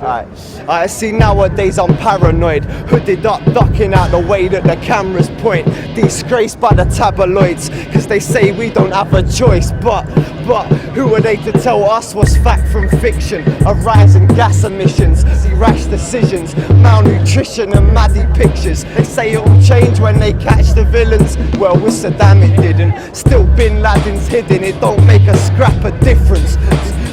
I see nowadays I'm paranoid, hooded up, ducking out the way that the cameras point, disgraced by the tabloids, cause they say we don't have a choice, but who are they to tell us what's fact from fiction? A rise in gas emissions, see rash decisions, malnutrition and maddie pictures. They say it'll change when they catch the villains. Well, with Saddam it didn't. Still Bin Laden's hidden, it don't make a scrap of difference.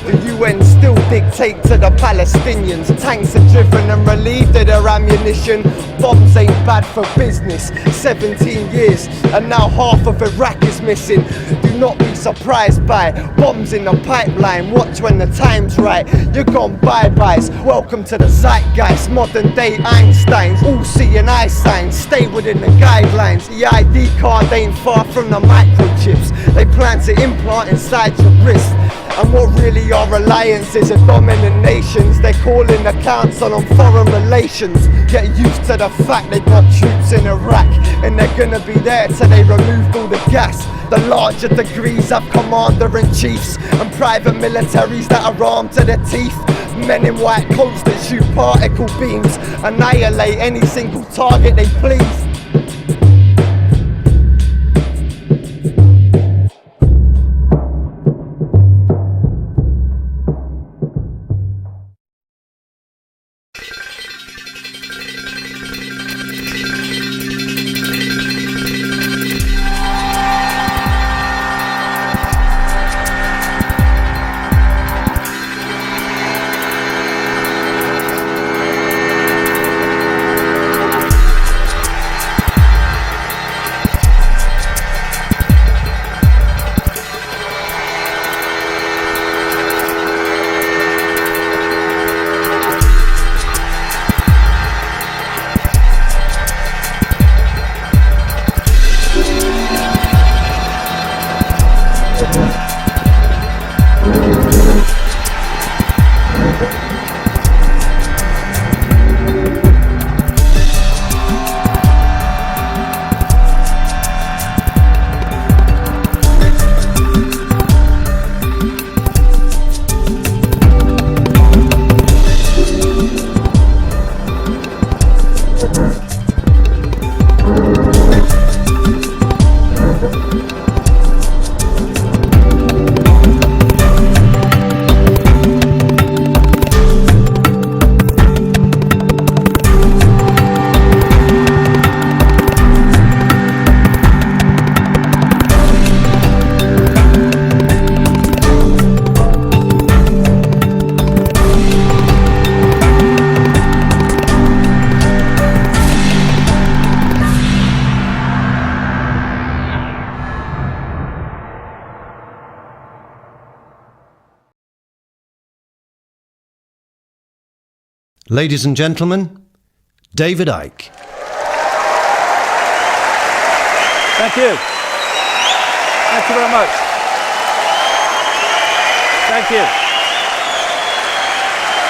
The UN still dictate to the Palestinians. Tanks are driven and relieved of their ammunition. Bombs ain't bad for business. 17 years and now half of Iraq is missing. Do not be surprised by bombs in the pipeline. Watch when the time's right. You're gone bye-byes. Welcome to the zeitgeist. Modern day Einsteins. All seeing eye signs. Stay within the guidelines. The ID card ain't far from the microchips they plan to implant inside your wrist. And what really our reliance is are dominant nations. They're calling the council on foreign relations. Get used to the fact they got troops in Iraq, and they're gonna be there till they removed all the gas. The larger degrees have commander-in-chiefs and private militaries that are armed to the teeth. Men in white coats that shoot particle beams, annihilate any single target they please. Ladies and gentlemen, David Icke. Thank you. Thank you very much. Thank you.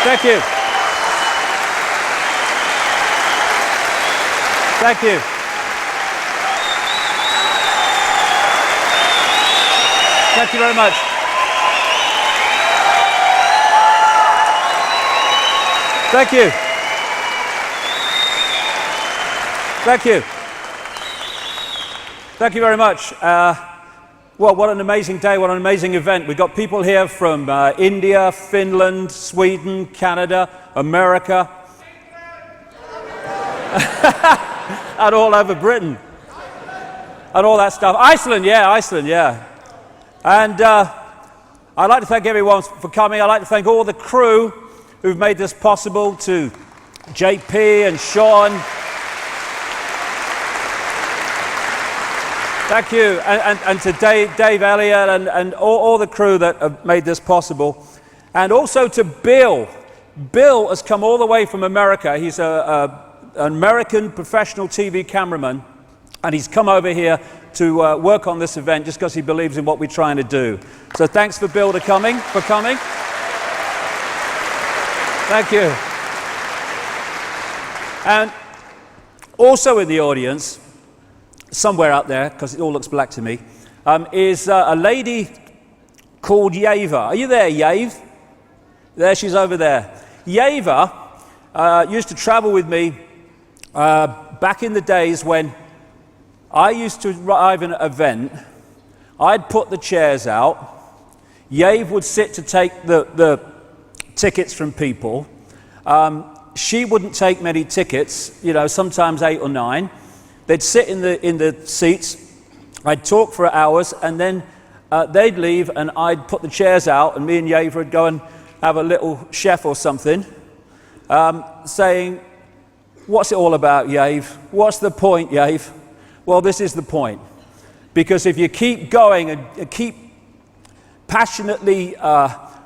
Thank you. Thank you. Thank you very much. Thank you. Thank you. Thank you very much. Well, what an amazing day, what an amazing event. We've got people here from India, Finland, Sweden, Canada, America, and all over Britain, and all that stuff. Iceland, yeah. And I'd like to thank everyone for coming. I'd like to thank all the crew who've made this possible, to JP and Sean. Thank you, and to Dave Elliott and all the crew that have made this possible. And also to Bill. Bill has come all the way from America. He's an American professional TV cameraman, and he's come over here to work on this event just because he believes in what we're trying to do. So thanks for Bill for coming. Thank you. And also in the audience, somewhere out there, because it all looks black to me, is a lady called Yava. Are you there, Yave? There, she's over there. Yeva used to travel with me back in the days when I used to arrive in an event. I'd put the chairs out. Yave would sit to take the tickets from people. She wouldn't take many tickets, sometimes 8 or 9. They'd sit in the seats. I'd talk for hours, and then they'd leave, and I'd put the chairs out, and me and Yave would go and have a little chef or something, saying, "What's it all about, Yave? What's the point, Yave?" Well, this is the point. Because if you keep going and keep passionately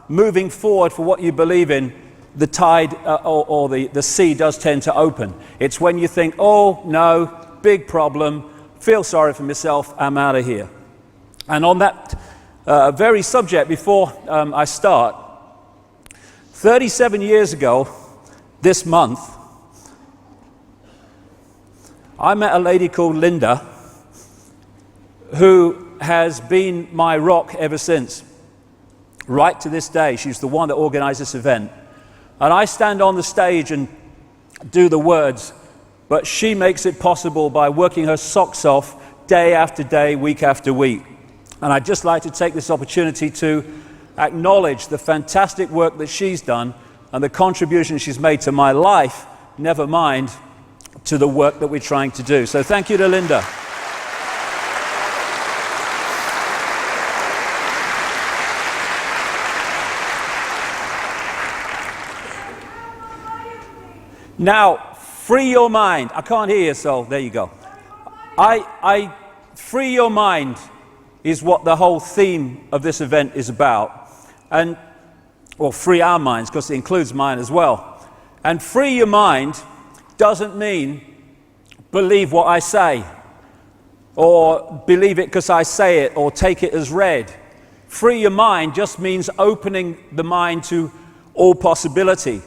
moving forward for what you believe in, the tide or the sea does tend to open. It's when you think, "Oh, no, big problem, feel sorry for myself, I'm out of here." And on that very subject, before I start, 37 years ago this month, I met a lady called Linda, who has been my rock ever since, right to this day. She's the one that organized this event. And I stand on the stage and do the words, but she makes it possible by working her socks off day after day, week after week. And I'd just like to take this opportunity to acknowledge the fantastic work that she's done and the contribution she's made to my life, never mind to the work that we're trying to do. So thank you to Linda. Now, free your mind. I can't hear you, so there you go. I free your mind is what the whole theme of this event is about. And, well, free our minds, because it includes mine as well. And free your mind doesn't mean believe what I say, or believe it because I say it, or take it as read. Free your mind just means opening the mind to all possibility,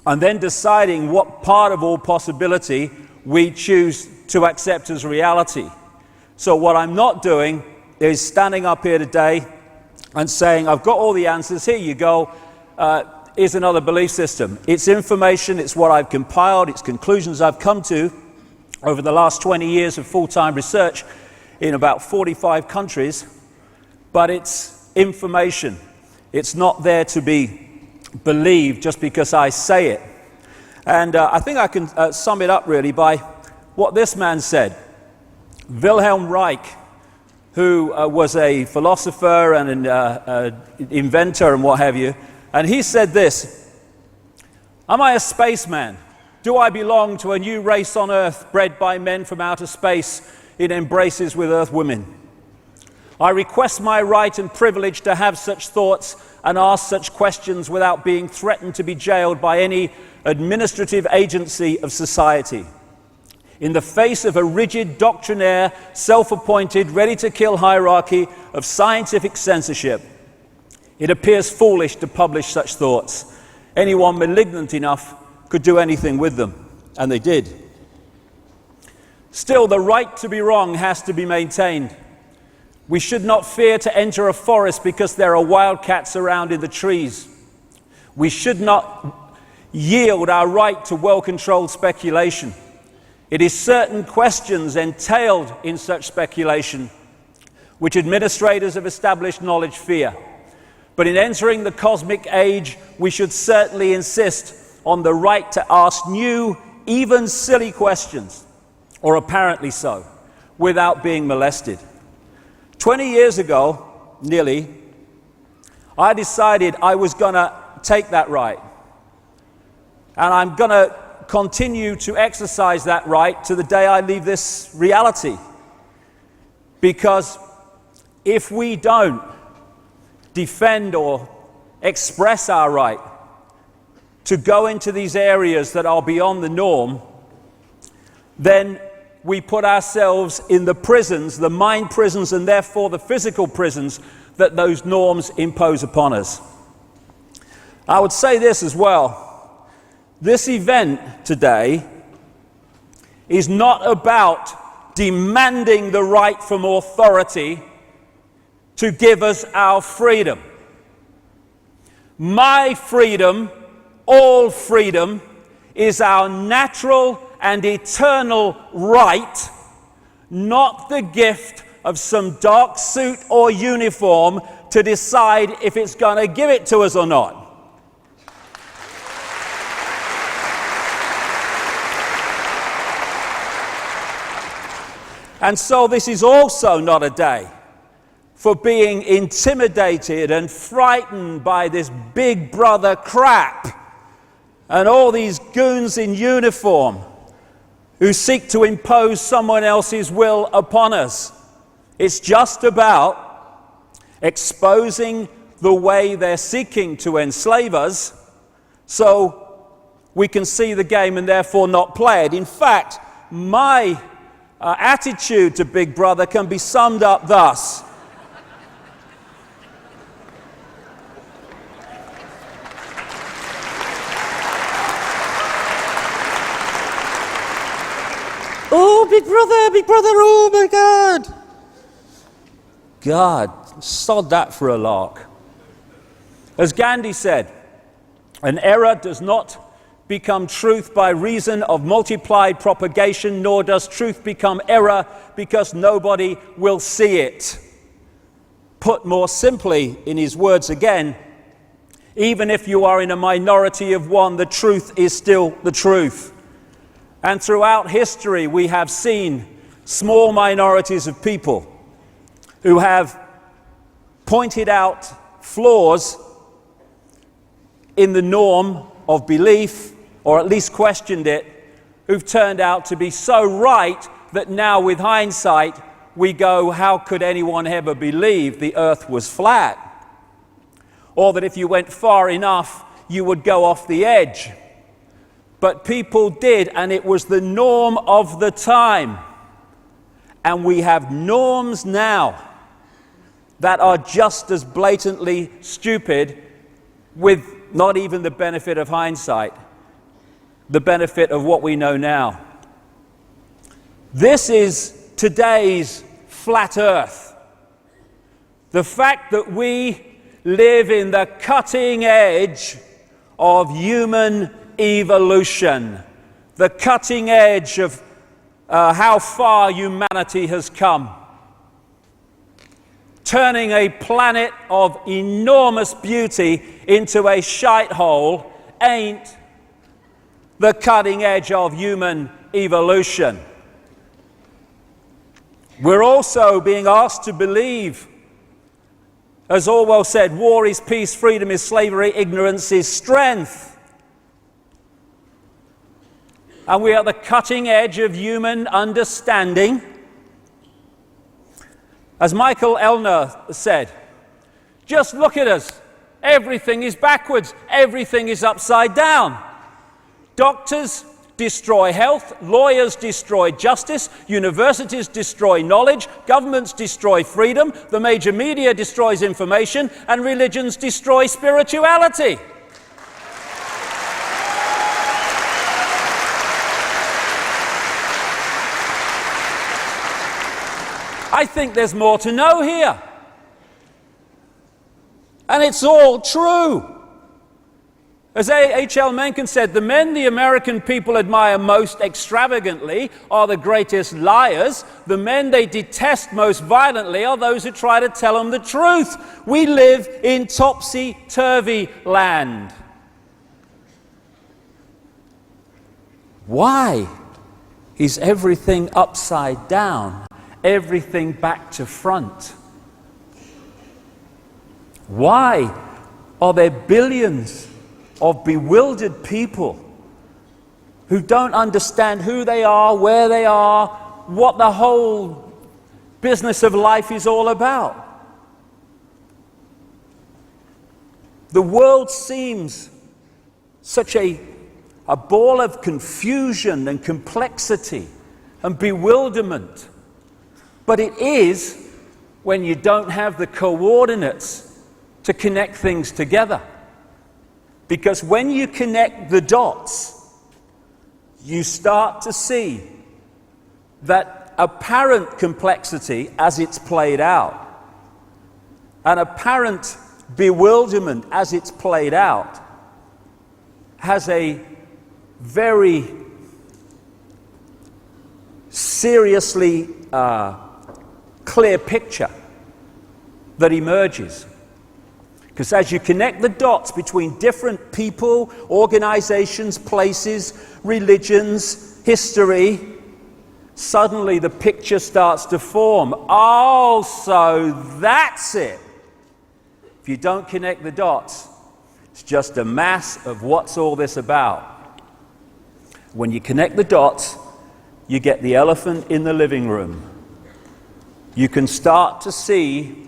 and then deciding what part of all possibility we choose to accept as reality. So what I'm not doing is standing up here today and saying, "I've got all the answers, here you go, here's another belief system." It's information, it's what I've compiled, it's conclusions I've come to over the last 20 years of full-time research in about 45 countries, but it's information. It's not there to be believed just because I say it. And I think I can sum it up really by what this man said. Wilhelm Reich, who was a philosopher and an inventor and what have you, and he said this: "Am I a spaceman? Do I belong to a new race on Earth bred by men from outer space in embraces with Earth women? I request my right and privilege to have such thoughts and ask such questions without being threatened to be jailed by any administrative agency of society. In the face of a rigid, doctrinaire, self-appointed, ready-to-kill hierarchy of scientific censorship, it appears foolish to publish such thoughts. Anyone malignant enough could do anything with them," and they did. Still, the right to be wrong has to be maintained. We should not fear to enter a forest because there are wildcats around in the trees. We should not yield our right to well-controlled speculation. It is certain questions entailed in such speculation which administrators of established knowledge fear. But in entering the cosmic age, we should certainly insist on the right to ask new, even silly questions, or apparently so, without being molested. 20 years ago, nearly, I decided I was going to take that right. And I'm going to continue to exercise that right to the day I leave this reality. Because if we don't defend or express our right to go into these areas that are beyond the norm, then we put ourselves in the prisons, the mind prisons, and therefore the physical prisons that those norms impose upon us. I would say this as well. This event today is not about demanding the right from authority to give us our freedom. My freedom all freedom is our natural and eternal right, not the gift of some dark suit or uniform to decide if it's going to give it to us or not. And so this is also not a day for being intimidated and frightened by this big brother crap and all these goons in uniform who seek to impose someone else's will upon us. It's just about exposing the way they're seeking to enslave us so we can see the game and therefore not play it. In fact, my attitude to Big Brother can be summed up thus. Oh, Big Brother, oh my God. God, sod that for a lark. As Gandhi said, an error does not become truth by reason of multiplied propagation, nor does truth become error because nobody will see it. Put more simply, in his words again, even if you are in a minority of one, the truth is still the truth. And throughout history, we have seen small minorities of people who have pointed out flaws in the norm of belief, or at least questioned it, who've turned out to be so right that now with hindsight we go, how could anyone ever believe the earth was flat? Or that if you went far enough you would go off the edge. But people did, and it was the norm of the time. And we have norms now that are just as blatantly stupid, with not even the benefit of hindsight, the benefit of what we know now. This is today's flat earth. The fact that we live in the cutting edge of human evolution, the cutting edge of how far humanity has come, turning a planet of enormous beauty into a shithole, ain't the cutting edge of human evolution. We're also being asked to believe, as Orwell said, war is peace, freedom is slavery, ignorance is strength. And we are at the cutting edge of human understanding. As Michael Elner said, just look at us. Everything is backwards. Everything is upside down. Doctors destroy health. Lawyers destroy justice. Universities destroy knowledge. Governments destroy freedom. The major media destroys information. And religions destroy spirituality. I think there's more to know here. And it's all true. As H.L. Mencken said, the men the American people admire most extravagantly are the greatest liars. The men they detest most violently are those who try to tell them the truth. We live in topsy-turvy land. Why is everything upside down? Everything back to front? Why are there billions of bewildered people who don't understand who they are, where they are, what the whole business of life is all about? The world seems such a ball of confusion and complexity and bewilderment. But it is when you don't have the coordinates to connect things together. Because when you connect the dots, you start to see that apparent complexity as it's played out, an apparent bewilderment as it's played out, has a very seriously clear picture that emerges. Because as you connect the dots between different people, organizations, places, religions, history, suddenly the picture starts to form. Oh, so that's it. If you don't connect the dots, it's just a mass of what's all this about. When you connect the dots, you get the elephant in the living room. You can start to see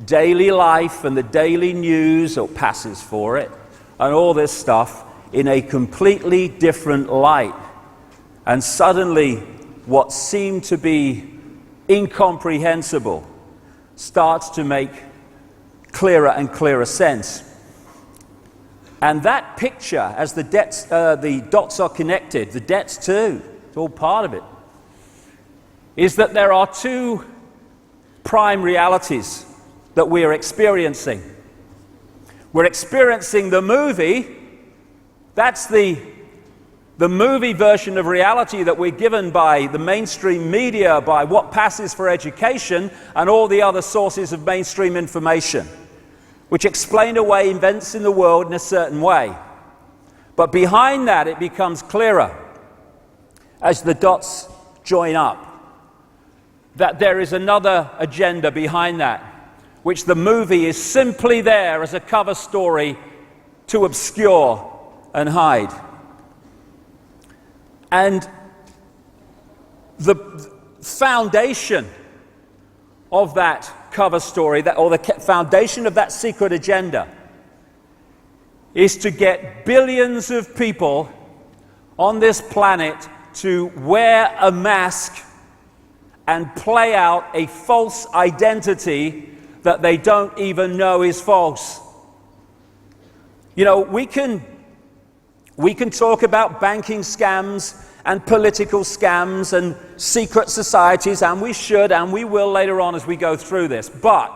daily life and the daily news, or passes for it, and all this stuff in a completely different light. And suddenly, what seemed to be incomprehensible starts to make clearer and clearer sense. And that picture, as the dots are connected, the debts too, it's all part of it, is that there are two prime realities that we are experiencing. We're experiencing the movie. That's the movie version of reality that we're given by the mainstream media, by what passes for education, and all the other sources of mainstream information, which explain away events in the world in a certain way. But behind that, it becomes clearer as the dots join up that there is another agenda behind that, which the movie is simply there as a cover story to obscure and hide. And the foundation of that cover story, or the foundation of that secret agenda, is to get billions of people on this planet to wear a mask and play out a false identity that they don't even know is false. You know, we can talk about banking scams and political scams and secret societies, and we should and we will later on as we go through this. But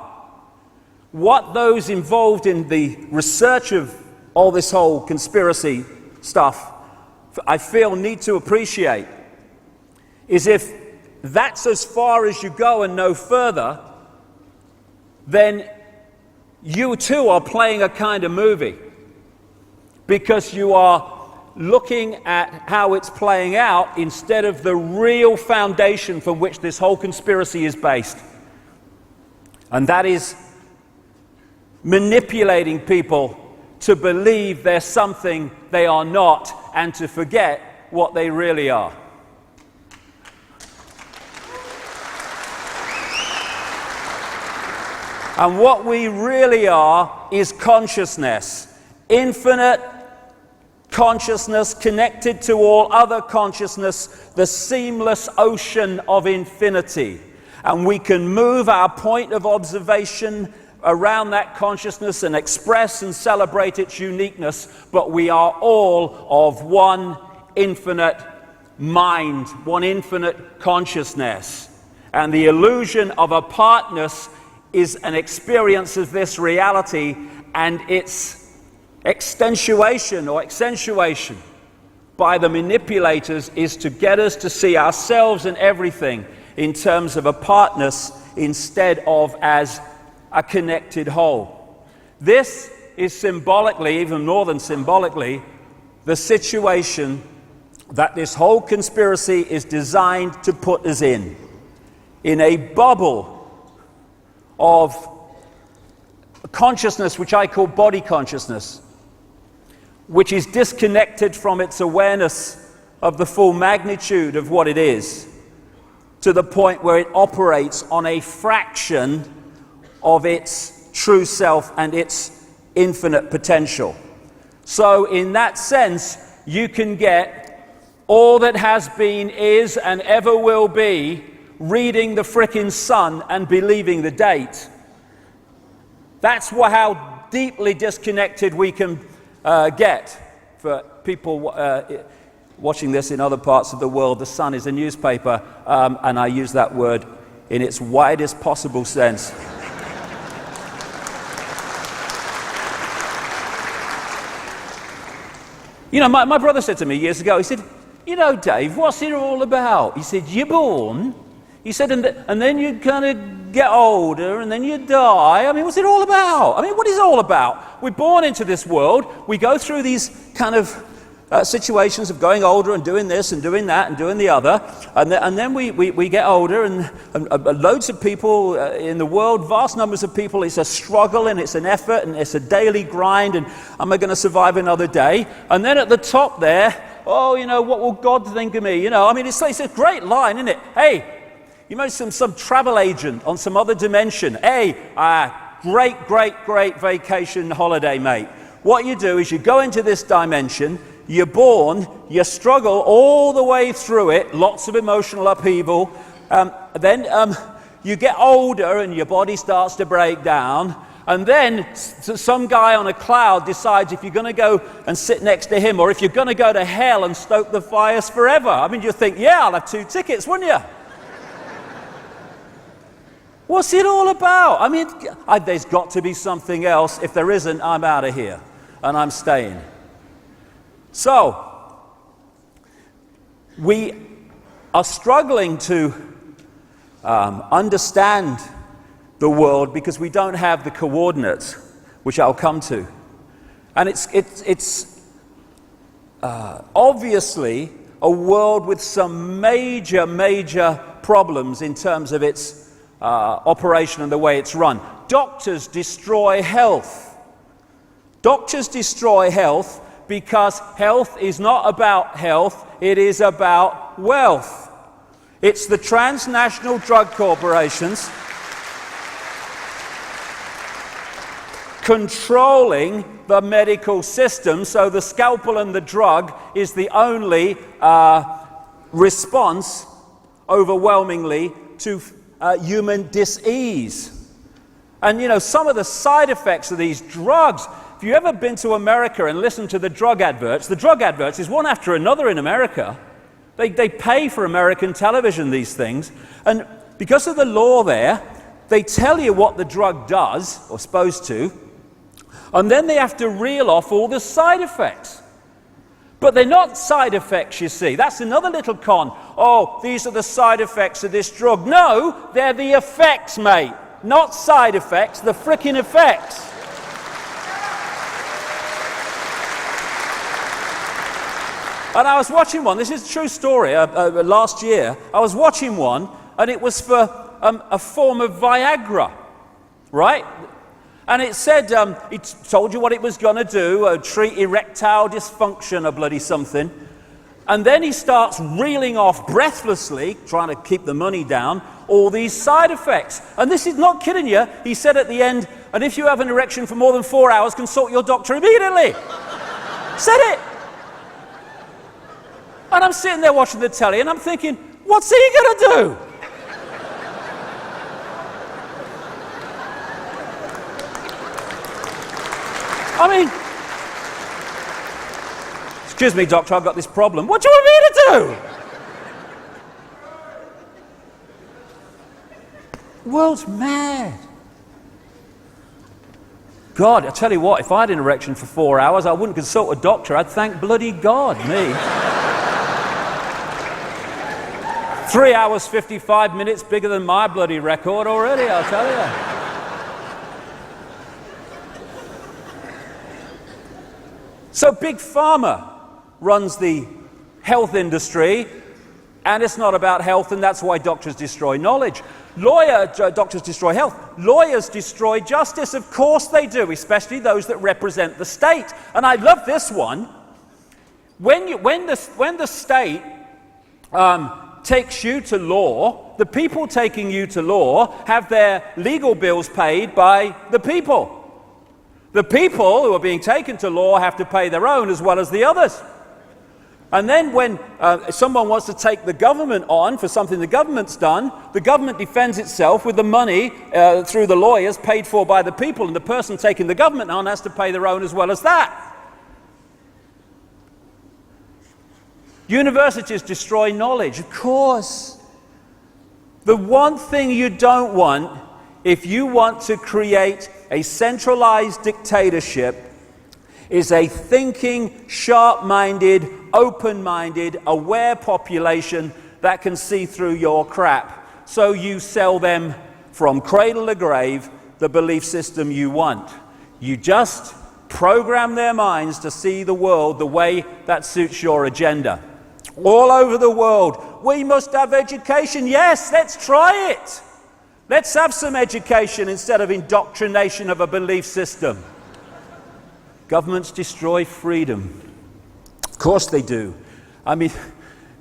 what those involved in the research of all this whole conspiracy stuff, I feel, need to appreciate is if that's as far as you go and no further, then you too are playing a kind of movie, because you are looking at how it's playing out instead of the real foundation from which this whole conspiracy is based. And that is manipulating people to believe they're something they are not, and to forget what they really are. And what we really are is consciousness. Infinite consciousness connected to all other consciousness, the seamless ocean of infinity. And we can move our point of observation around that consciousness and express and celebrate its uniqueness, but we are all of one infinite mind, one infinite consciousness. And the illusion of apartness is an experience of this reality, and its extensuation or accentuation by the manipulators is to get us to see ourselves and everything in terms of apartness instead of as a connected whole. This is symbolically, even more than symbolically, the situation that this whole conspiracy is designed to put us in a bubble of consciousness, which I call body consciousness, which is disconnected from its awareness of the full magnitude of what it is, to the point where it operates on a fraction of its true self and its infinite potential. So in that sense, you can get all that has been, is, and ever will be reading the frickin' sun and believing the date. That's how deeply disconnected we can get. For people watching this in other parts of the world, the Sun is a newspaper, and I use that word in its widest possible sense. You know, my brother said to me years ago, he said, you know, Dave, what's it all about? He said, you're born. He said, and then you kind of get older, and then you die. I mean, what's it all about? I mean, what is it all about? We're born into this world. We go through these kind of situations of going older and doing this and doing that and doing the other. And then we get older, and loads of people in the world, vast numbers of people, it's a struggle and it's an effort and it's a daily grind, and am I going to survive another day? And then at the top there, oh, you know, what will God think of me? You know, I mean, it's a great line, isn't it? Hey, you know, some travel agent on some other dimension. Hey, great vacation holiday, mate. What you do is you go into this dimension, you're born, you struggle all the way through it, lots of emotional upheaval. Then you get older and your body starts to break down. And then some guy on a cloud decides if you're going to go and sit next to him, or if you're going to go to hell and stoke the fires forever. I mean, you think, yeah, I'll have 2 tickets, wouldn't you? What's it all about? I mean, there's got to be something else. If there isn't, I'm out of here and I'm staying. So, we are struggling to understand the world because we don't have the coordinates, which I'll come to. And it's obviously a world with some major problems in terms of its operation and the way it's run. Doctors destroy health. Doctors destroy health because health is not about health, it is about wealth. It's the transnational drug corporations controlling the medical system, so the scalpel and the drug is the only response, overwhelmingly, to human dis-ease. And you know, some of the side effects of these drugs, if you've ever been to America and listened to the drug adverts is one after another in America. They pay for American television, these things, and because of the law there, they tell you what the drug does, or supposed to, and then they have to reel off all the side effects. But they're not side effects, you see. That's another little con. Oh, these are the side effects of this drug. No, they're the effects, mate. Not side effects, the frickin' effects. And I was watching one, this is a true story, last year. I was watching one, and it was for a form of Viagra, right? And it said, it told you what it was going to do, treat erectile dysfunction or bloody something. And then he starts reeling off breathlessly, trying to keep the money down, all these side effects. And this is not kidding you. He said at the end, and if you have an erection for more than 4 hours, consult your doctor immediately. Said it. And I'm sitting there watching the telly, and I'm thinking, what's he going to do? I mean, excuse me, doctor, I've got this problem. What do you want me to do? The world's mad. God, I tell you what, if I had an erection for 4 hours, I wouldn't consult a doctor. I'd thank bloody God, me. 3 hours, 55 minutes, bigger than my bloody record already, I'll tell you. So Big Pharma runs the health industry, and it's not about health, and that's why doctors destroy knowledge. Doctors destroy health. Lawyers destroy justice. Of course they do, especially those that represent the state. And I love this one. When the state takes you to law, the people taking you to law have their legal bills paid by the people. The people who are being taken to law have to pay their own as well as the others. And then when someone wants to take the government on for something the government's done, the government defends itself with the money through the lawyers paid for by the people, and the person taking the government on has to pay their own as well as that. Universities destroy knowledge, of course. The one thing you don't want, if you want to create a centralized dictatorship, is a thinking, sharp-minded, open-minded, aware population that can see through your crap. So you sell them from cradle to grave the belief system you want. You just program their minds to see the world the way that suits your agenda. All over the world, we must have education. Yes, let's try it. Let's have some education instead of indoctrination of a belief system. Governments destroy freedom. Of course they do. I mean,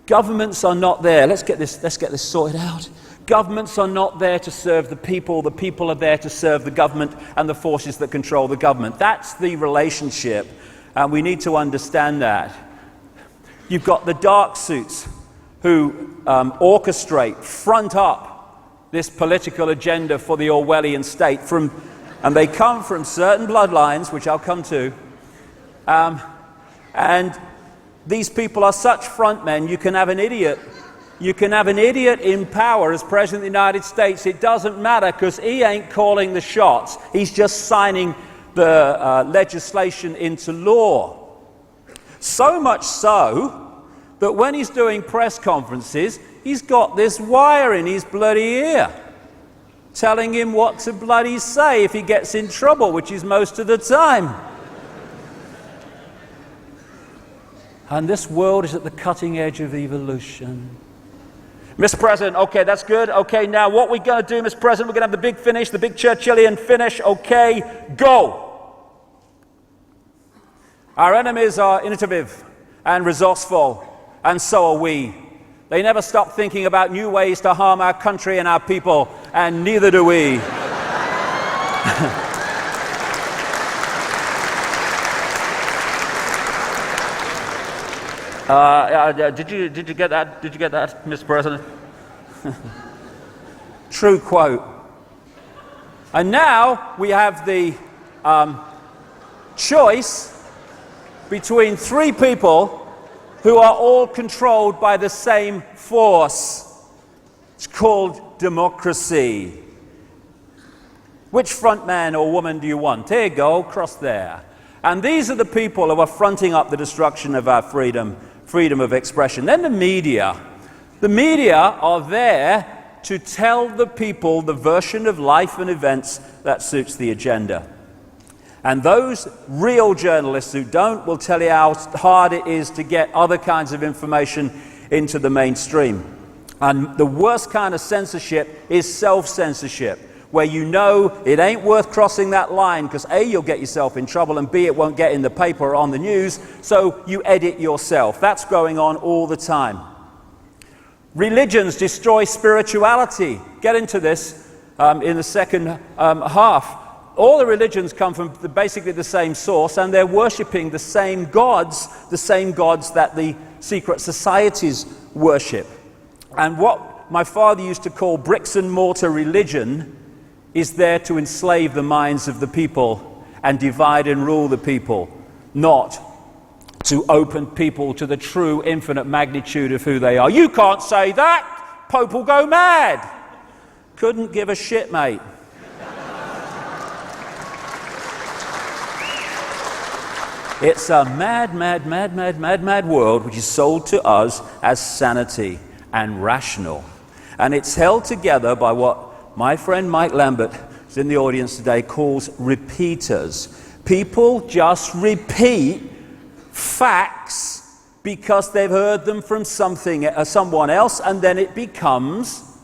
governments are not there. Let's get this sorted out. Governments are not there to serve the people. The people are there to serve the government and the forces that control the government. That's the relationship, and we need to understand that. You've got the dark suits who orchestrate, front up this political agenda for the Orwellian state, and they come from certain bloodlines, which I'll come to. And these people are such frontmen. You can have an idiot. You can have an idiot in power as President of the United States. It doesn't matter, because he ain't calling the shots. He's just signing the legislation into law. So much so that when he's doing press conferences, he's got this wire in his bloody ear telling him what to bloody say if he gets in trouble, which is most of the time. And this world is at the cutting edge of evolution. Mr. President, okay, that's good. Okay, now what we're going to do, Mr. President, we're going to have the big finish, the big Churchillian finish. Okay, go. Our enemies are innovative and resourceful, and so are we. They never stop thinking about new ways to harm our country and our people, and neither do we. Did you get that? Did you get that, Mr. President? True quote. And now we have the choice between three people who are all controlled by the same force. It's called democracy. Which front man or woman do you want? Here you go, cross there. And these are the people who are fronting up the destruction of our freedom of expression. Then the media. The media are there to tell the people the version of life and events that suits the agenda. And those real journalists who don't will tell you how hard it is to get other kinds of information into the mainstream. And the worst kind of censorship is self-censorship, where you know it ain't worth crossing that line because A, you'll get yourself in trouble, and B, it won't get in the paper or on the news, so you edit yourself. That's going on all the time. Religions destroy spirituality. Get into this in the second half. All the religions come from basically the same source, and they're worshipping the same gods that the secret societies worship. And what my father used to call bricks and mortar religion is there to enslave the minds of the people and divide and rule the people, not to open people to the true infinite magnitude of who they are. You can't say that! Pope will go mad! Couldn't give a shit, mate. It's a mad world which is sold to us as sanity and rational. And it's held together by what my friend Mike Lambert, who's in the audience today, calls repeaters. People just repeat facts because they've heard them from someone else, and then it becomes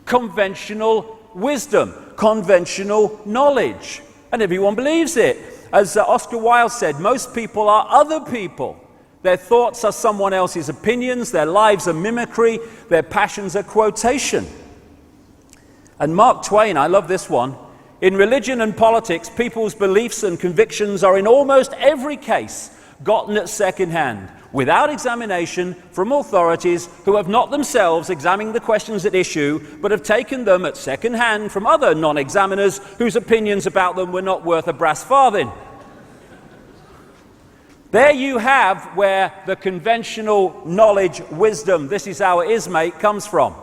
conventional wisdom, conventional knowledge, and everyone believes it. As Oscar Wilde said, most people are other people. Their thoughts are someone else's opinions, their lives are mimicry, their passions are quotation. And Mark Twain, I love this one, in religion and politics, people's beliefs and convictions are in almost every case gotten at second hand, without examination from authorities who have not themselves examined the questions at issue, but have taken them at second hand from other non-examiners whose opinions about them were not worth a brass farthing. There you have where the conventional knowledge, wisdom, this is how it is, mate, comes from.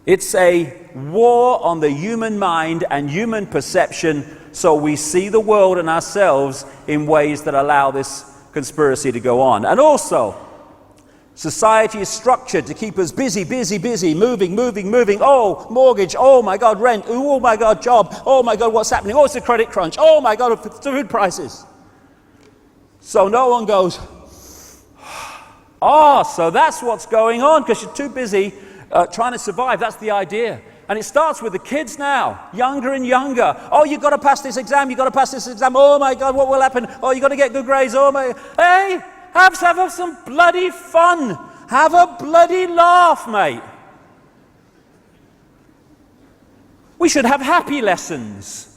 It's a war on the human mind and human perception so we see the world and ourselves in ways that allow this conspiracy to go on. And also, society is structured to keep us busy, moving. Oh, mortgage. Oh my God, rent. Oh my God, job. Oh my God, what's happening? Oh, it's a credit crunch. Oh my God, food prices. So no one goes, so that's what's going on, because you're too busy trying to survive. That's the idea. And it starts with the kids now, younger and younger. Oh, you've got to pass this exam. You've got to pass this exam. Oh my God, what will happen? Oh, you've got to get good grades. Oh my, hey, have some bloody fun. Have a bloody laugh, mate. We should have happy lessons.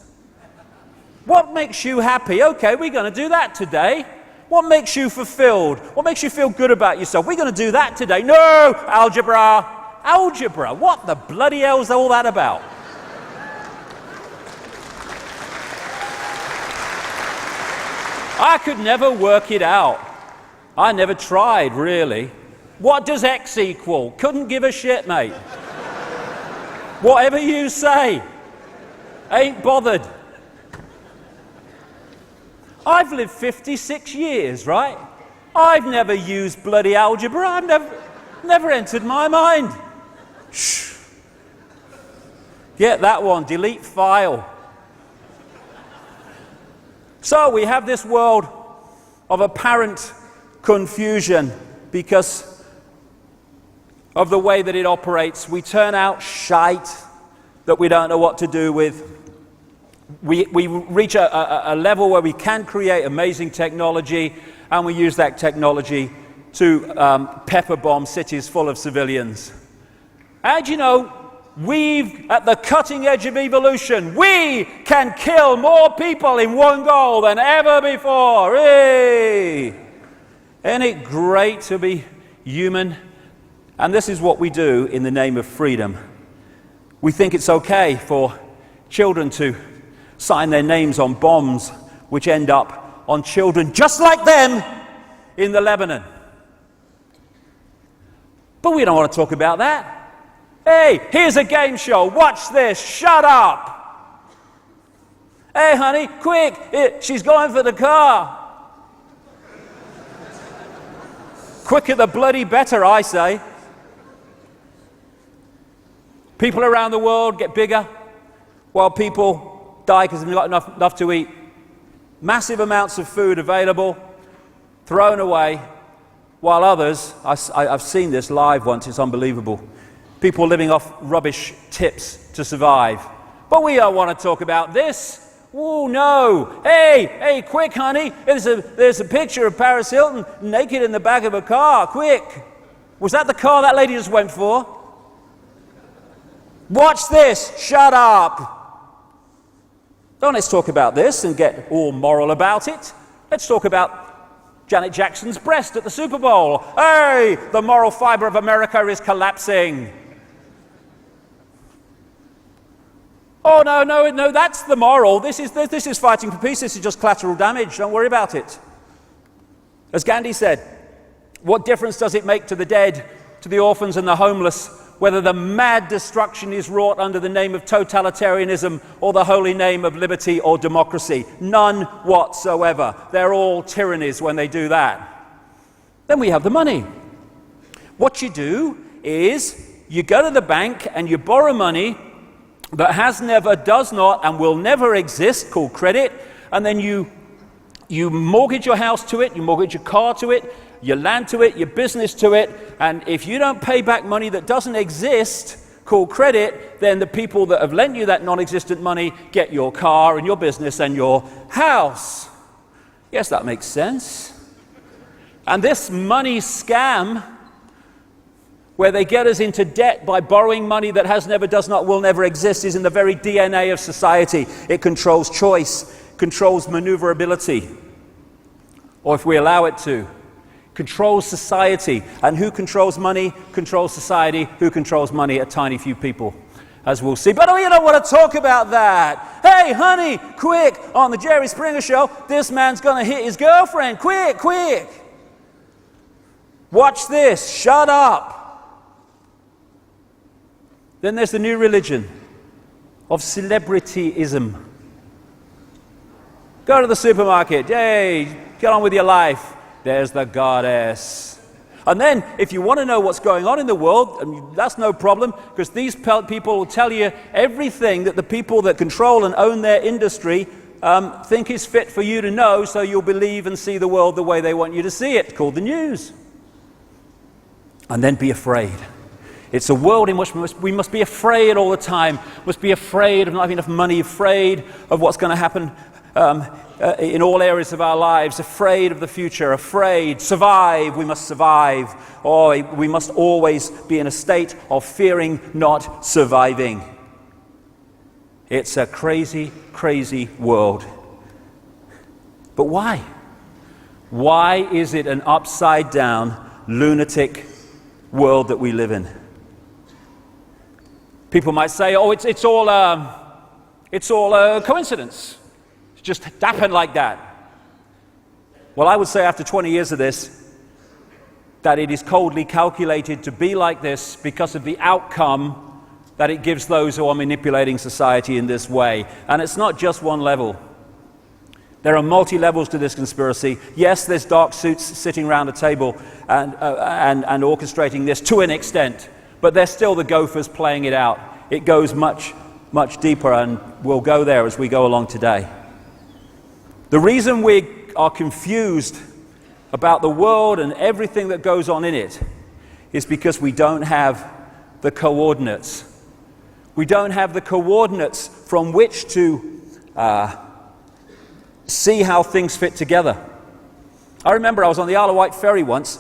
What makes you happy? Okay, we're going to do that today. What makes you fulfilled? What makes you feel good about yourself? We're going to do that today. No, algebra. Algebra. What the bloody hell is all that about? I could never work it out. I never tried, really. What does X equal? Couldn't give a shit, mate. Whatever you say. Ain't bothered. I've lived 56 years, right? I've never used bloody algebra. I've never entered my mind. Shh. Get that one. Delete file. So we have this world of apparent confusion because of the way that it operates. We turn out shite that we don't know what to do with. We reach a level where we can create amazing technology, and we use that technology to pepper bomb cities full of civilians. And you know, we've at the cutting edge of evolution. We can kill more people in one goal than ever before. Hey! Isn't it great to be human? And this is what we do in the name of freedom. We think it's okay for children to sign their names on bombs which end up on children just like them in the Lebanon. But we don't want to talk about that. Hey, here's a game show. Watch this. Shut up. Hey, honey, quick. She's going for the car. Quicker the bloody better, I say. People around the world get bigger while people die because they've not got enough to eat. Massive amounts of food available, thrown away, while others, I've seen this live once, it's unbelievable. People living off rubbish tips to survive. But we don't want to talk about this. Oh no! Hey, quick, honey! There's a picture of Paris Hilton naked in the back of a car. Quick! Was that the car that lady just went for? Watch this! Shut up! Don't let's talk about this and get all moral about it. Let's talk about Janet Jackson's breast at the Super Bowl. Hey, the moral fiber of America is collapsing. Oh, no, that's the moral. This is fighting for peace. This is just collateral damage. Don't worry about it. As Gandhi said, what difference does it make to the dead, to the orphans and the homeless, whether the mad destruction is wrought under the name of totalitarianism or the holy name of liberty or democracy? None whatsoever. They're all tyrannies when they do that. Then we have the money. What you do is you go to the bank and you borrow money that has never, does not, and will never exist, called credit, and then you mortgage your house to it, you mortgage your car to it, your land to it, your business to it, and if you don't pay back money that doesn't exist, called credit, then the people that have lent you that non-existent money get your car and your business and your house. Yes, that makes sense. And this money scam, where they get us into debt by borrowing money that has never, does not, will never exist, is in the very DNA of society. It controls choice, controls maneuverability, or if we allow it to, controls society. And who controls money? Controls society. Who controls money? A tiny few people, as we'll see. But we don't want to talk about that. Hey, honey, quick, on the Jerry Springer Show, this man's going to hit his girlfriend. Quick. Watch this. Shut up. Then there's the new religion of celebrityism. Go to the supermarket. Yay, get on with your life. There's the goddess. And then, if you want to know what's going on in the world, that's no problem, because these people will tell you everything that the people that control and own their industry think is fit for you to know, so you'll believe and see the world the way they want you to see it, called the news. And then be afraid. It's a world in which we must be afraid all the time, must be afraid of not having enough money, afraid of what's going to happen in all areas of our lives, afraid of the future, afraid, survive, we must survive, or we must always be in a state of fearing not surviving. It's a crazy, crazy world. But why? Why is it an upside down, lunatic world that we live in? People might say, oh, it's all a coincidence. It's just happened like that. Well, I would say after 20 years of this, that it is coldly calculated to be like this because of the outcome that it gives those who are manipulating society in this way. And it's not just one level. There are multi-levels to this conspiracy. Yes, there's dark suits sitting around a table and orchestrating this to an extent, but they're still the gophers playing it out. It goes much, much deeper, and we'll go there as we go along today. The reason we are confused about the world and everything that goes on in it is because we don't have the coordinates. We don't have the coordinates from which to see how things fit together. I remember I was on the Isle of Wight ferry once,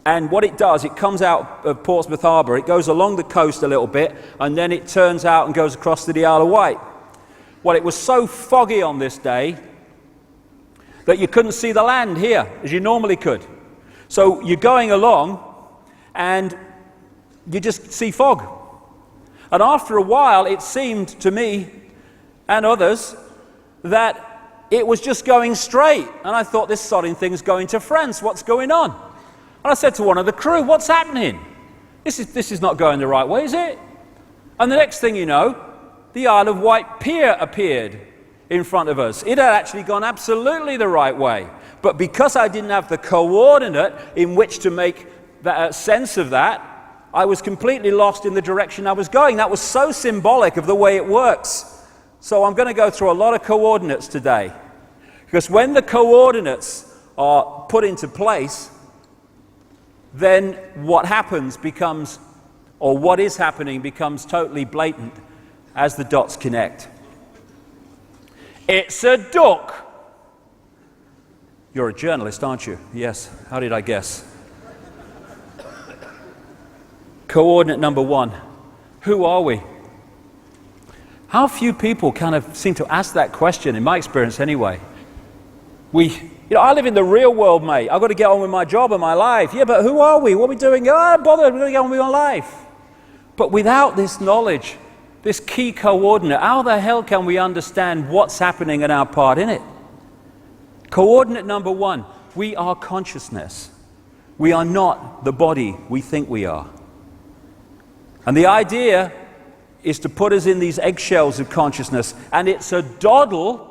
and what it does, it comes out of Portsmouth Harbour, it goes along the coast a little bit, and then it turns out and goes across to the Isle of Wight. Well, it was so foggy on this day that you couldn't see the land here as you normally could. So you're going along and you just see fog. And after a while, it seemed to me and others that it was just going straight. And I thought, this sodding thing's going to France. What's going on? And I said to one of the crew, what's happening? This is not going the right way, is it? And the next thing you know, the Isle of Wight pier appeared in front of us. It had actually gone absolutely the right way. But because I didn't have the coordinate in which to make sense of that, I was completely lost in the direction I was going. That was so symbolic of the way it works. So I'm going to go through a lot of coordinates today. Because when the coordinates are put into place, then what happens becomes, or what is happening becomes totally blatant as the dots connect. It's a duck. You're a journalist, aren't you? Yes. How did I guess? Coordinate number one. Who are we? How few people kind of seem to ask that question, in my experience anyway. I live in the real world, mate. I've got to get on with my job and my life. Yeah, but who are we? What are we doing? Oh, I'm bothered. We're going to get on with my life. But without this knowledge, this key coordinate, how the hell can we understand what's happening and our part in it? Coordinate number one, we are consciousness. We are not the body we think we are. And the idea is to put us in these eggshells of consciousness, and it's a doddle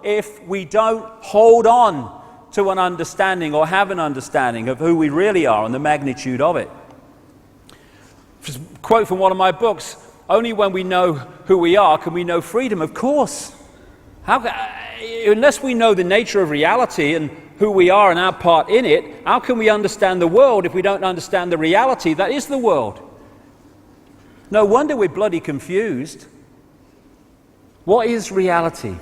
if we don't hold on to an understanding or have an understanding of who we really are and the magnitude of it. Just a quote from one of my books, only when we know who we are can we know freedom. Of course. Unless we know the nature of reality and who we are and our part in it, how can we understand the world if we don't understand the reality that is the world? No wonder we're bloody confused. What is reality?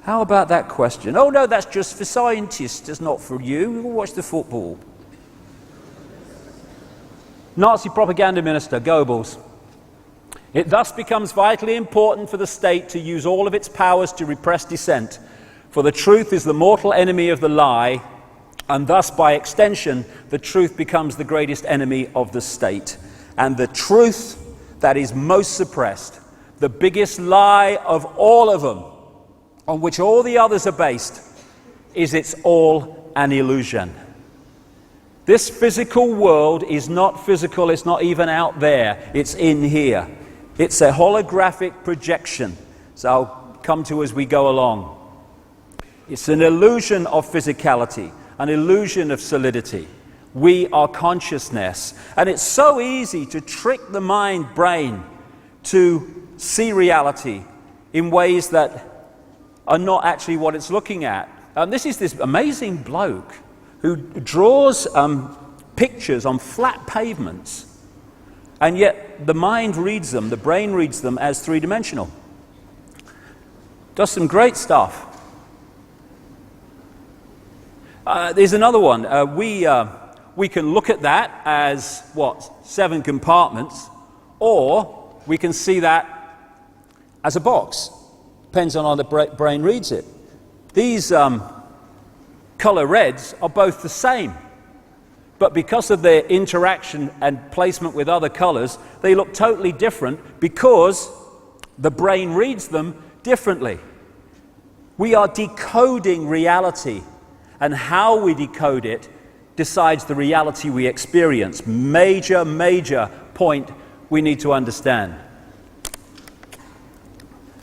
How about that question? Oh no, that's just for scientists, it's not for you. We'll watch the football. Nazi propaganda minister Goebbels. It thus becomes vitally important for the state to use all of its powers to repress dissent, for the truth is the mortal enemy of the lie, and thus by extension the truth becomes the greatest enemy of the state. And the truth that is most suppressed, the biggest lie of all of them, on which all the others are based, is it's all an illusion. This physical world is not physical, it's not even out there, it's in here. It's a holographic projection. So come to as we go along. It's an illusion of physicality, an illusion of solidity. We are consciousness. And it's so easy to trick the mind brain to see reality in ways that are not actually what it's looking at. This is this amazing bloke who draws pictures on flat pavements, and yet the mind reads them, the brain reads them as three-dimensional. Does some great stuff. There's another one. We can look at that as, 7 compartments, or we can see that as a box. Depends on how the brain reads it. These color reds are both the same, but because of their interaction and placement with other colors, they look totally different because the brain reads them differently. We are decoding reality, and how we decode it decides the reality we experience. Major point we need to understand.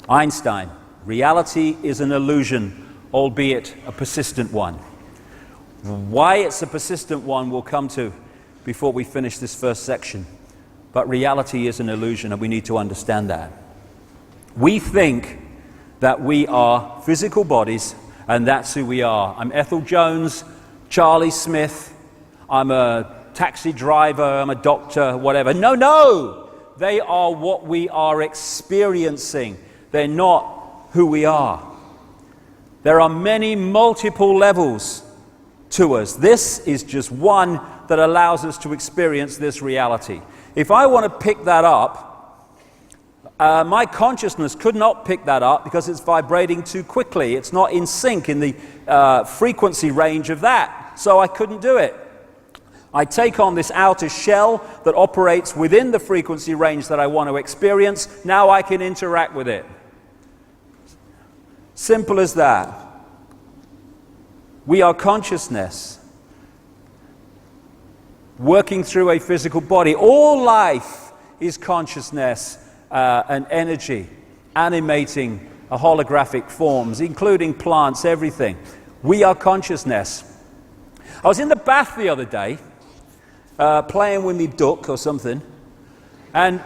Einstein, reality is an illusion, albeit a persistent one. Why it's a persistent one we'll come to before we finish this first section. But reality is an illusion, and we need to understand that. We think that we are physical bodies, and that's who we are. I'm Ethel Jones, Charlie Smith, I'm a taxi driver, I'm a doctor, whatever. No! They are what we are experiencing. They're not who we are. There are many multiple levels to us. This is just one that allows us to experience this reality. If I want to pick that up, my consciousness could not pick that up because it's vibrating too quickly. It's not in sync in the frequency range of that, so I couldn't do it. I take on this outer shell that operates within the frequency range that I want to experience. Now I can interact with it. Simple as that. We are consciousness working through a physical body. All life is consciousness and energy animating holographic forms, including plants, everything. We are consciousness. I was in the bath the other day, playing with me duck or something, and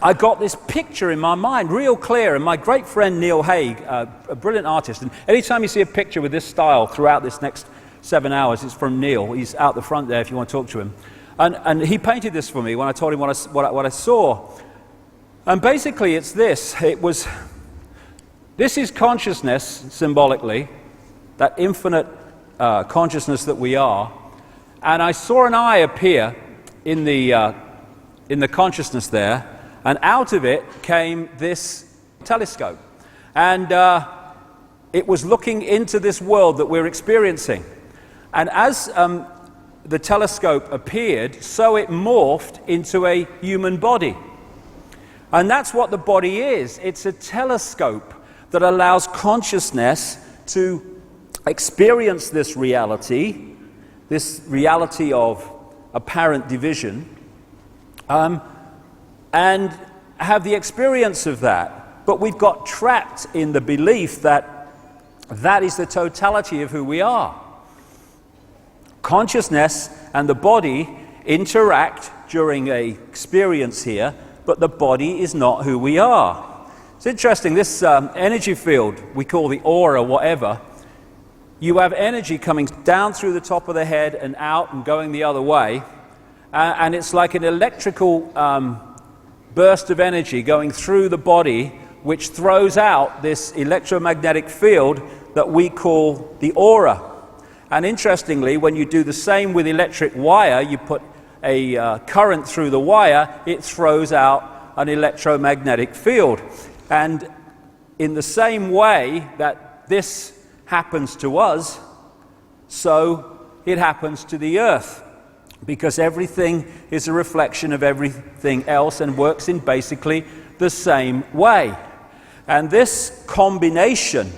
I got this picture in my mind, real clear, and my great friend Neil Haig, a brilliant artist, and anytime you see a picture with this style throughout this next 7 hours, it's from Neil. He's out the front there if you want to talk to him. And he painted this for me when I told him what I saw. And basically it's this. This is consciousness, symbolically, that infinite consciousness that we are. And I saw an eye appear in the consciousness there, and out of it came this telescope. And it was looking into this world that we're experiencing. And as the telescope appeared, so it morphed into a human body. And that's what the body is. It's a telescope that allows consciousness to experience this reality of apparent division, and have the experience of that. But we've got trapped in the belief that that is the totality of who we are. Consciousness and the body interact during an experience here, but the body is not who we are. It's interesting, this energy field we call the aura, whatever, you have energy coming down through the top of the head and out and going the other way, and it's like an electrical burst of energy going through the body, which throws out this electromagnetic field that we call the aura. And interestingly, when you do the same with electric wire, you put a current through the wire, it throws out an electromagnetic field. And in the same way that this happens to us, so it happens to the earth, because everything is a reflection of everything else and works in basically the same way. And this combination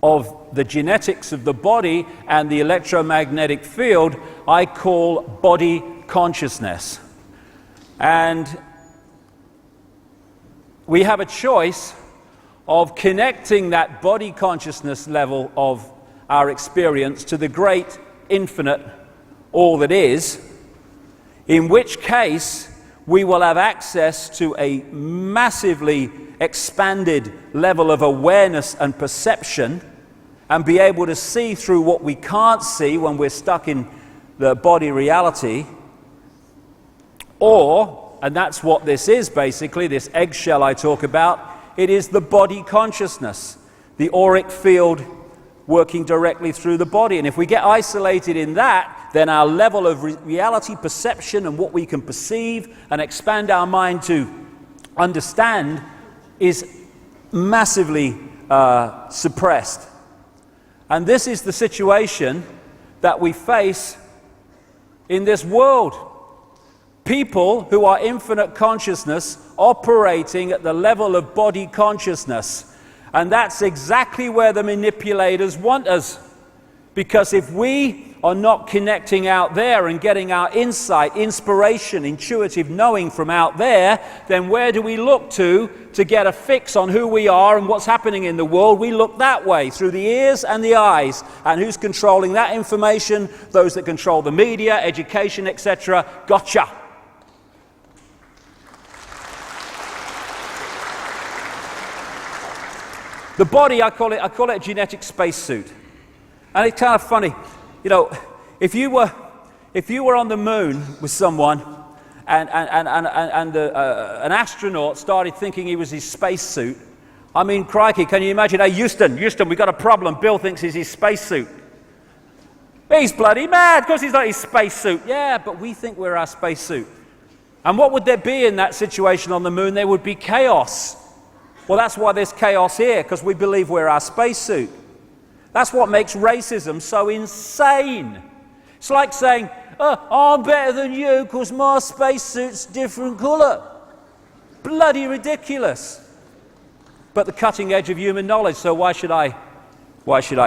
of the genetics of the body and the electromagnetic field I call body consciousness. And we have a choice of connecting that body consciousness level of our experience to the great infinite all that is, in which case we will have access to a massively expanded level of awareness and perception and be able to see through what we can't see when we're stuck in the body reality. Or, and that's what this is basically, this eggshell I talk about, it is the body consciousness, the auric field working directly through the body. And if we get isolated in that, then our level of reality perception and what we can perceive and expand our mind to understand is massively suppressed. And this is the situation that we face in this world. People who are infinite consciousness operating at the level of body consciousness. And that's exactly where the manipulators want us. Because if we are not connecting out there and getting our insight, inspiration, intuitive knowing from out there, then where do we look to get a fix on who we are and what's happening in the world? We look that way, through the ears and the eyes. And who's controlling that information? Those that control the media, education, etc. Gotcha. The body, I call it a genetic spacesuit. And it's kind of funny, you know, if you were on the moon with someone and an astronaut started thinking he was his spacesuit, I mean, crikey, can you imagine? Hey, Houston, we've got a problem. Bill thinks he's his spacesuit. He's bloody mad because he's not his spacesuit. Yeah, but we think we're our spacesuit. And what would there be in that situation on the moon? There would be chaos. Well, that's why there's chaos here, because we believe we're our spacesuit. That's what makes racism so insane. It's like saying, I'm better than you because my spacesuit's different colour. Bloody ridiculous. But the cutting edge of human knowledge, so why should I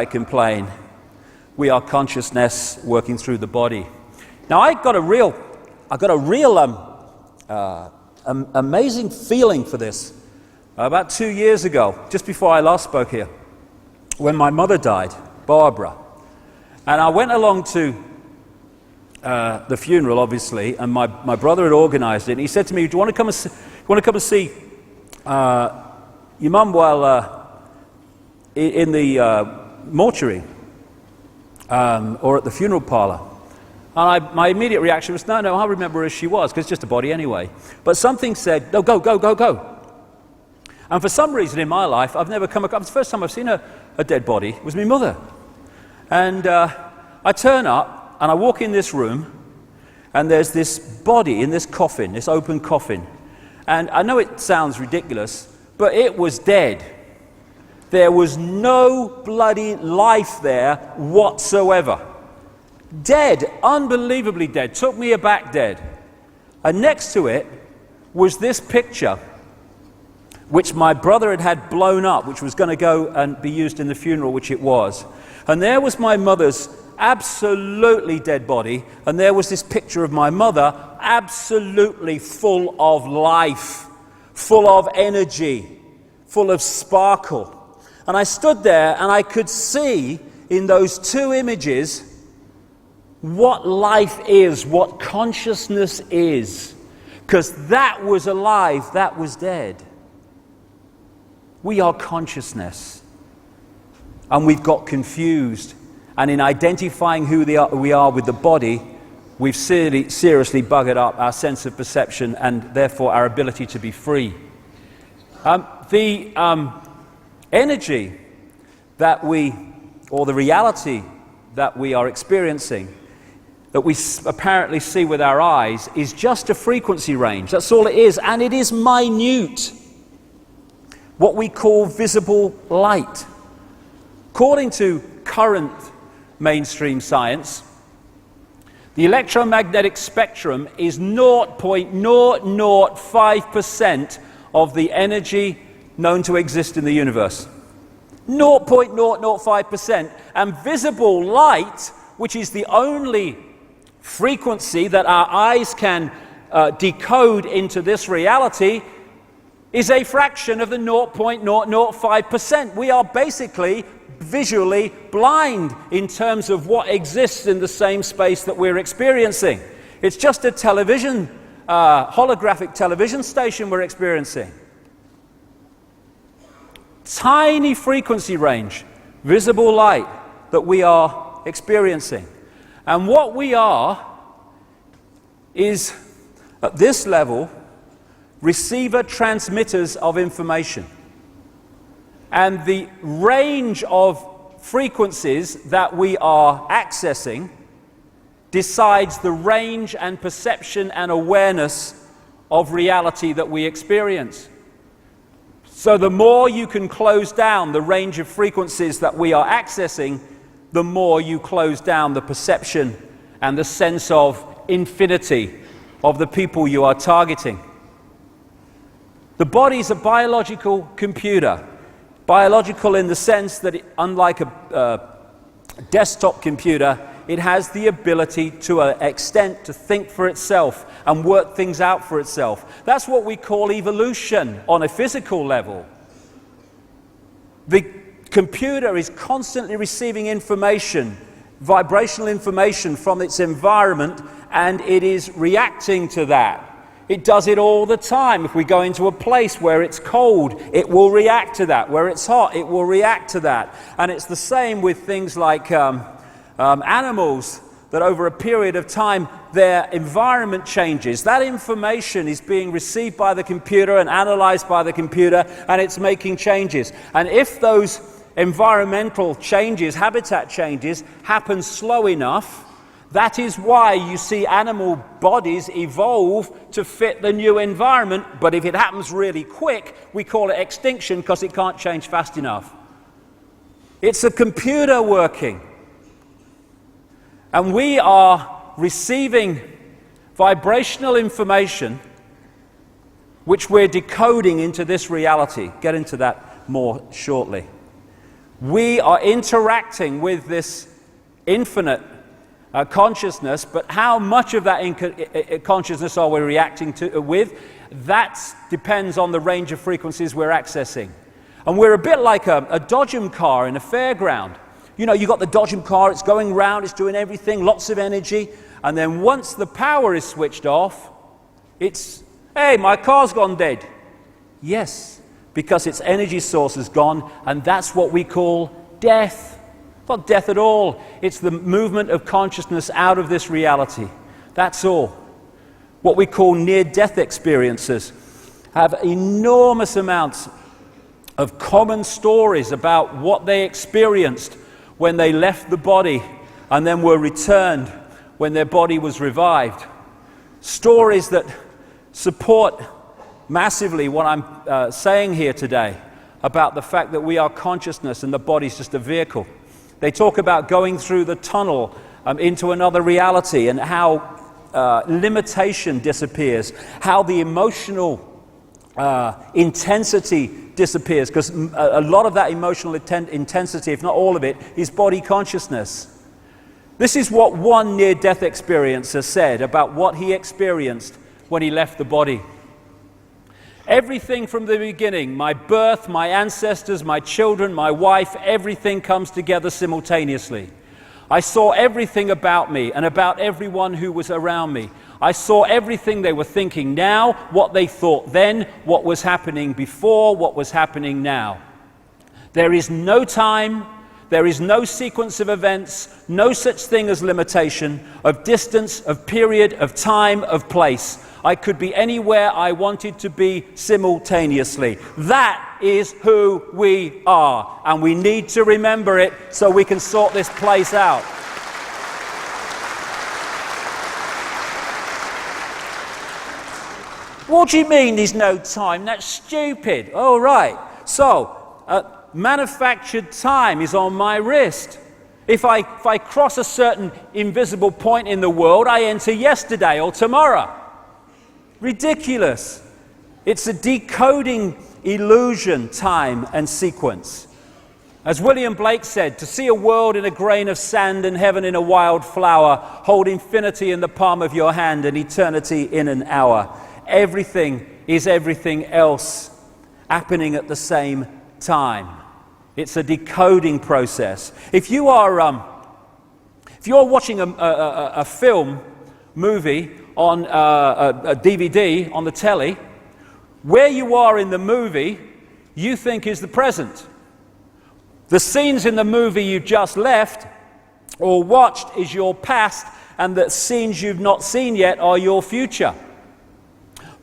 complain? We are consciousness working through the body. Now, I got a real amazing feeling for this. About 2 years ago, just before I last spoke here, when my mother died, Barbara, and I went along to the funeral, obviously, and my brother had organised it. And he said to me, "Do you want to come and see your mum while in the mortuary or at the funeral parlour?" And my immediate reaction was, "No, I remember as she was, because it's just a body anyway." But something said, "No, go." And for some reason in my life, I've never come across, the first time I've seen a dead body was my mother. And I turn up and I walk in this room and there's this body in this coffin, this open coffin. And I know it sounds ridiculous, but it was dead. There was no bloody life there whatsoever. Dead, unbelievably dead, took me aback dead. And next to it was this picture which my brother had blown up, which was going to go and be used in the funeral, which it was. And there was my mother's absolutely dead body, and there was this picture of my mother absolutely full of life, full of energy, full of sparkle. And I stood there and I could see in those two images what life is, what consciousness is, because that was alive, that was dead. We are consciousness, and we've got confused, and in identifying who we are with the body, we've seriously buggered up our sense of perception and therefore our ability to be free. The energy that or the reality that we are experiencing, that we apparently see with our eyes, is just a frequency range. That's all it is, and it is minute. What we call visible light. According to current mainstream science, the electromagnetic spectrum is 0.005% of the energy known to exist in the universe. 0.005%. And visible light, which is the only frequency that our eyes can decode into this reality, is a fraction of the 0.005%. We are basically visually blind in terms of what exists in the same space that we're experiencing. It's just a television, holographic television station we're experiencing. Tiny frequency range, visible light that we are experiencing. And what we are is, at this level, receiver transmitters of information. And the range of frequencies that we are accessing decides the range and perception and awareness of reality that we experience. So the more you can close down the range of frequencies that we are accessing, the more you close down the perception and the sense of infinity of the people you are targeting. The body is a biological computer. Biological in the sense that, unlike a desktop computer, it has the ability to an extent to think for itself and work things out for itself. That's what we call evolution on a physical level. The computer is constantly receiving information, vibrational information from its environment, and it is reacting to that. It does it all the time. If we go into a place where it's cold, it will react to that. Where it's hot, it will react to that. And it's the same with things like animals, that over a period of time, their environment changes. That information is being received by the computer and analyzed by the computer, and it's making changes. And if those environmental changes, habitat changes, happen slow enough, that is why you see animal bodies evolve to fit the new environment. But if it happens really quick, we call it extinction because it can't change fast enough. It's a computer working. And we are receiving vibrational information which we're decoding into this reality. Get into that more shortly. We are interacting with this infinite consciousness, but how much of that consciousness are we reacting to with? That depends on the range of frequencies we're accessing. And we're a bit like a Dodgem car in a fairground. You know, you've got the Dodgem car, it's going round, it's doing everything, lots of energy, and then once the power is switched off, it's, hey, my car's gone dead. Yes, because its energy source is gone, and that's what we call death. Not death at all. It's the movement of consciousness out of this reality. That's all. What we call near-death experiences have enormous amounts of common stories about what they experienced when they left the body and then were returned when their body was revived. Stories that support massively what I'm saying here today about the fact that we are consciousness and the body's just a vehicle. They talk about going through the tunnel into another reality and how limitation disappears, how the emotional intensity disappears, because a lot of that emotional intensity, if not all of it, is body consciousness. This is what one near-death experiencer said about what he experienced when he left the body. Everything from the beginning, my birth, my ancestors, my children, my wife, everything comes together simultaneously. I saw everything about me and about everyone who was around me. I saw everything they were thinking now, what they thought then, what was happening before, what was happening now. There is no time, there is no sequence of events, no such thing as limitation, of distance, of period, of time, of place. I could be anywhere I wanted to be simultaneously. That is who we are, and we need to remember it so we can sort this place out. What do you mean there's no time? That's stupid. Oh, right. So, manufactured time is on my wrist. If I cross a certain invisible point in the world, I enter yesterday or tomorrow. Ridiculous. It's a decoding illusion, time and sequence. As William Blake said, to see a world in a grain of sand and heaven in a wild flower, hold infinity in the palm of your hand and eternity in an hour. Everything is everything else happening at the same time. It's a decoding process. If you're watching a movie on a DVD on the telly, where you are in the movie, you think is the present. The scenes in the movie you just left or watched is your past, and the scenes you've not seen yet are your future.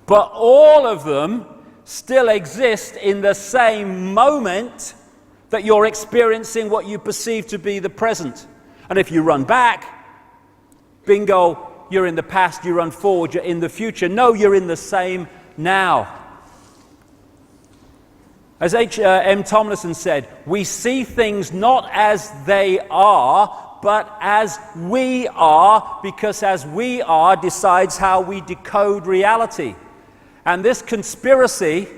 But all of them still exist in the same moment that you're experiencing what you perceive to be the present. And if you run back, bingo, you're in the past. You run forward, you're in the future. No, you're in the same now. As H.M. Tomlinson said, we see things not as they are, but as we are, because as we are decides how we decode reality. And this conspiracy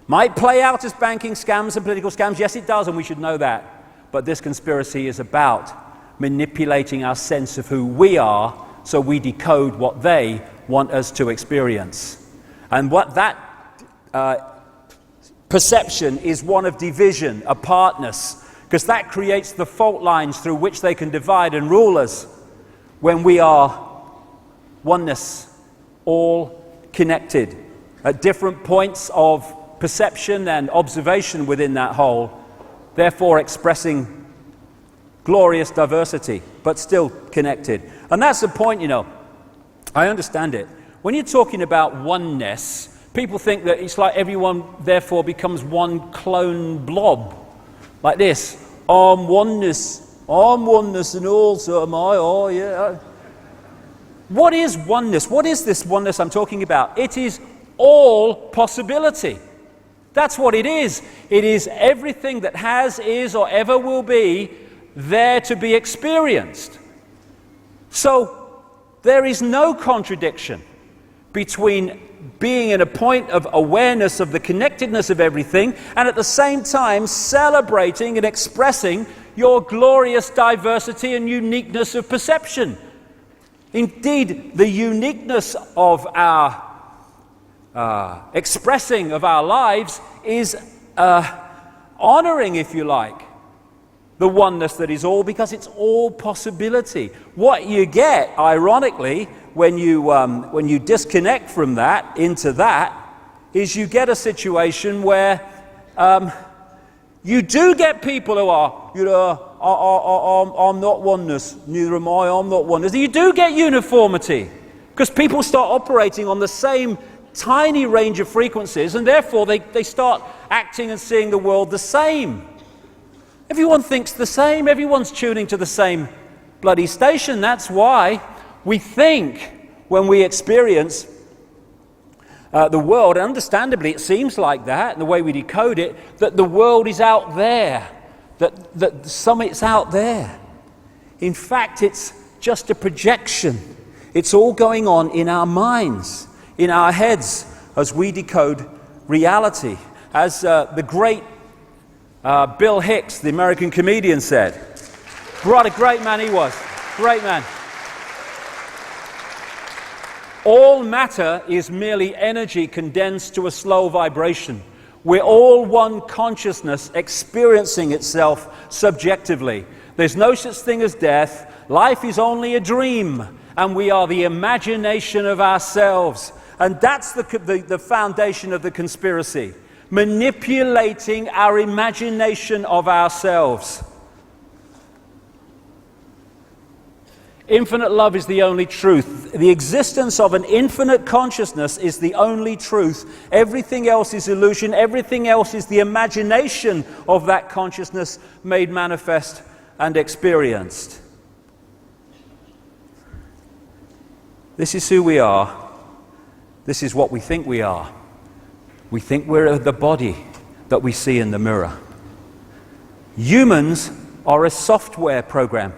might play out as banking scams and political scams. Yes, it does, and we should know that. But this conspiracy is about manipulating our sense of who we are so we decode what they want us to experience. And what that perception is one of division, apartness, because that creates the fault lines through which they can divide and rule us, when we are oneness, all connected at different points of perception and observation within that whole, therefore expressing glorious diversity, but still connected. And that's the point, you know. I understand it. When you're talking about oneness, people think that it's like everyone therefore becomes one clone blob. Like this. I'm oneness and also am I, oh yeah. What is oneness? What is this oneness I'm talking about? It is all possibility. That's what it is. It is everything that has, is, or ever will be there to be experienced. So there is no contradiction between being in a point of awareness of the connectedness of everything and at the same time celebrating and expressing your glorious diversity and uniqueness of perception. Indeed, the uniqueness of our expressing of our lives is honoring, if you like, the oneness that is all, because it's all possibility. What you get, ironically, when you disconnect from that into that, is you get a situation where you do get people who are, you know, I'm not oneness, neither am I, I'm not oneness. You do get uniformity, because people start operating on the same tiny range of frequencies, and therefore they start acting and seeing the world the same. Everyone thinks the same, everyone's tuning to the same bloody station. That's why we think when we experience the world, and understandably it seems like that, and the way we decode it, that the world is out there, that summit's out there. In fact, it's just a projection. It's all going on in our minds, in our heads, as we decode reality. As the great Bill Hicks, the American comedian, said, what a great man he was, great man. All matter is merely energy condensed to a slow vibration. We're all one consciousness experiencing itself subjectively. There's no such thing as death. Life is only a dream, and we are the imagination of ourselves. And that's the foundation of the conspiracy. Manipulating our imagination of ourselves. Infinite love is the only truth. The existence of an infinite consciousness is the only truth. Everything else is illusion. Everything else is the imagination of that consciousness made manifest and experienced. This is who we are. This is what we think we are. We think we're the body that we see in the mirror. Humans are a software program.